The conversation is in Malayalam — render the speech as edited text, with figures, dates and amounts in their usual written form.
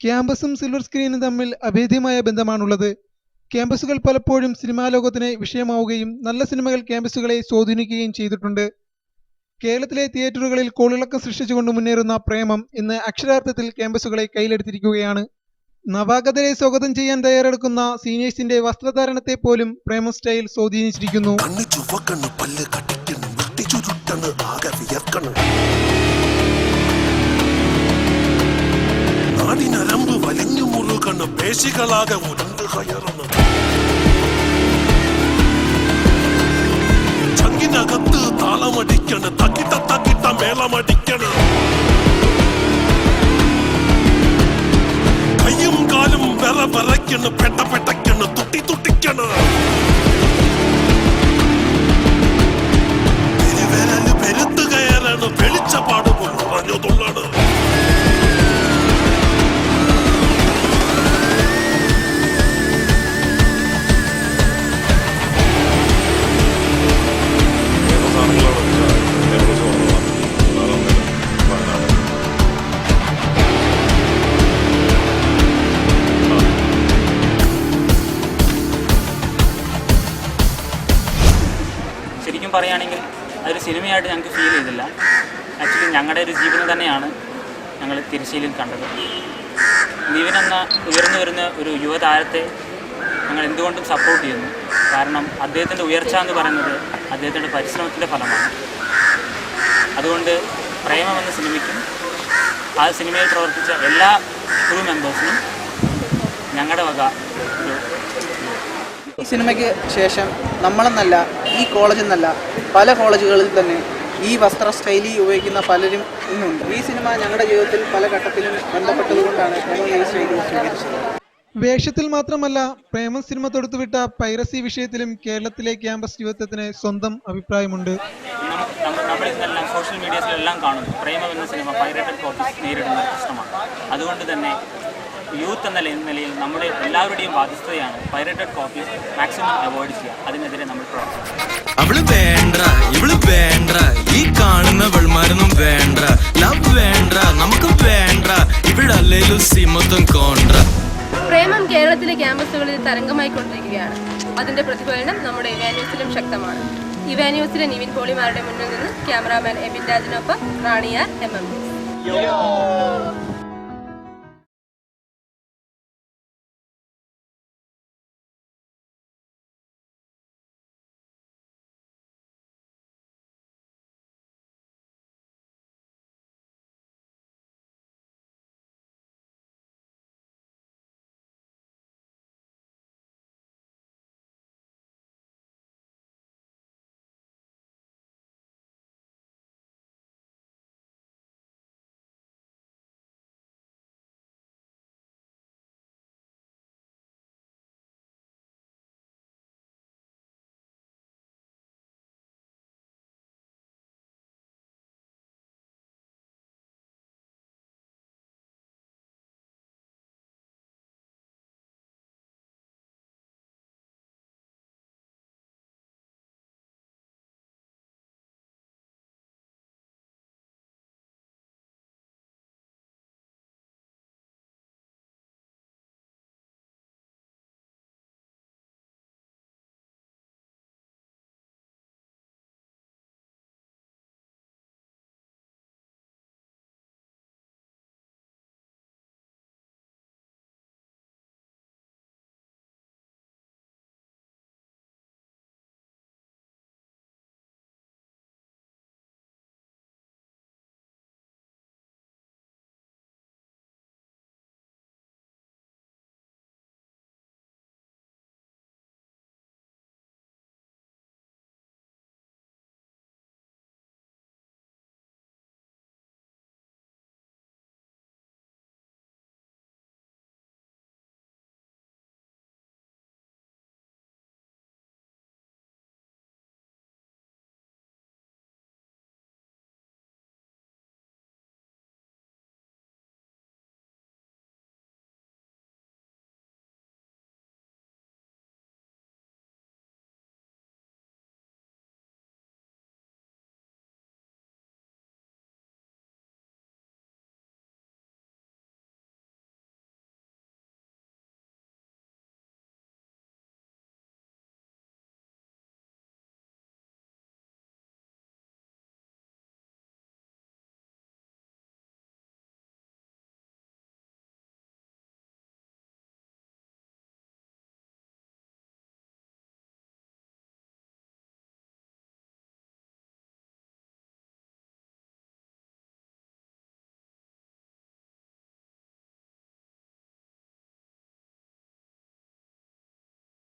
ക്യാമ്പസും സിൽവർ സ്ക്രീനും തമ്മിൽ അഭേദ്യമായ ബന്ധമാണുള്ളത്. ക്യാമ്പസുകൾ പലപ്പോഴും സിനിമാ ലോകത്തിന് വിഷയമാവുകയും നല്ല സിനിമകൾ ക്യാമ്പസുകളെ സ്വാധീനിക്കുകയും ചെയ്തിട്ടുണ്ട്. കേരളത്തിലെ തിയേറ്ററുകളിൽ കോളിളക്കം സൃഷ്ടിച്ചുകൊണ്ട് മുന്നേറുന്ന പ്രേമം ഇന്ന് അക്ഷരാർത്ഥത്തിൽ ക്യാമ്പസുകളെ കയ്യിലെടുത്തിരിക്കുകയാണ്. നവാഗതരെ സ്വാഗതം ചെയ്യാൻ തയ്യാറെടുക്കുന്ന സീനിയേഴ്സിന്റെ വസ്ത്രധാരണത്തെ പോലും പ്രേമം സ്റ്റൈൽ സ്വാധീനിച്ചിരിക്കുന്നു. നാടിനരമ്പ് വലിഞ്ഞു മുറുകണ്, പേശികളാകെ ഉടந்து കയറുന്നു. ചങ്കിനകത്ത് താളമടിക്കണ്, തക്കിട്ട തക്കിട്ട മേളമടിക്കണ്. കയ്യും കാലും വിറയ്ക്കണ്, പെട്ട പെട്ടയ്ക്കണ്, തുട്ടി തുട്ടിക്കണ്. പെരുവിരല് പെരുത്ത് കയറാണ്, വെളിച്ചപ്പാട് പറഞ്ഞു തുള്ളണ്. ശരിക്കും പറയുകയാണെങ്കിൽ അതൊരു സിനിമയായിട്ട് ഞങ്ങൾക്ക് ഫീൽ ചെയ്തില്ല. ആക്ച്വലി ഞങ്ങളുടെ ഒരു ജീവിതം തന്നെയാണ് ഞങ്ങൾ തിരശ്ശീലയിൽ കണ്ടത്. നിവിൻ എന്ന ഉയർന്നു വരുന്ന ഒരു യുവതാരത്തെ ഞങ്ങൾ എന്തുകൊണ്ടും സപ്പോർട്ട് ചെയ്യുന്നു. കാരണം അദ്ദേഹത്തിൻ്റെ ഉയർച്ച എന്ന് പറയുന്നത് അദ്ദേഹത്തിൻ്റെ പരിശ്രമത്തിൻ്റെ ഫലമാണ്. അതുകൊണ്ട് പ്രേമം എന്ന സിനിമയ്ക്കും ആ സിനിമയിൽ പ്രവർത്തിച്ച എല്ലാ ക്രൂ മെമ്പേഴ്സിനും ഞങ്ങളുടെ വക ഈ സിനിമയ്ക്ക് ശേഷം നമ്മളെന്നല്ല, ഈ കോളേജിൽ നിന്നല്ല, പല കോളേജുകളിൽ തന്നെ ഈ വസ്ത്ര ശൈലി ഉപയോഗിക്കുന്ന പലരും ഇന്നുണ്ട്. ഈ സിനിമ ഞങ്ങളുടെ ജീവിതത്തിൽ പല ഘട്ടത്തിലും ബന്ധപ്പെട്ടതുകൊണ്ടാണ് ഞങ്ങൾ ഈ ശൈലി സ്വീകരിച്ചത്. വേഷത്തിൽ മാത്രമല്ല, പ്രേമം സിനിമ തൊടുത്തുവിട്ട പൈറസി വിഷയത്തിലും കേരളത്തിലെ ക്യാമ്പസ് യുവത്വത്തിന് സ്വന്തം അഭിപ്രായമുണ്ട്. നമ്മളിതെല്ലാം സോഷ്യൽ മീഡിയസിലെല്ലാം കാണുന്നു. പ്രേമം എന്ന സിനിമ പൈറേറ്റഡ് കോപ്പീസ് നേരിടുന്ന പ്രശ്നമാണ്. അതുകൊണ്ട് തന്നെ യൂത്ത് എന്ന നിലയിൽ നമ്മുടെ എല്ലാവരുടെയും ബാധ്യതയാണ് പൈറേറ്റഡ് കോപ്പീസ് മാക്സിമം അവോയ്ഡ് ചെയ്യുക. അതിനെതിരെ നമ്മൾ പ്രവർത്തിക്കും. അവള് വേണ്ട, ഇവള് വേണ്ട, ഈ കാണുന്ന വെൾമാരൊന്നും വേണ്ട, ലവ് വേണ്ട, നമുക്ക് വേണ്ട, ഇവിടെ അല്ലേലും സിമത്വം കോണ്ട. പ്രേമം കേരളത്തിലെ ക്യാമ്പസുകളിൽ തരംഗമായിക്കൊണ്ടിരിക്കുകയാണ്. അതിന്റെ പ്രതിഫലനം നമ്മുടെ ഇവാന്യൂസിലും ശക്തമാണ്. ഇവാന്യൂസിലെ നിവിൻ പോളിമാരുടെ മുന്നിൽ നിന്ന് ക്യാമറാമാൻ എബിൻ രാജിനൊപ്പം റാണിയാർ MM.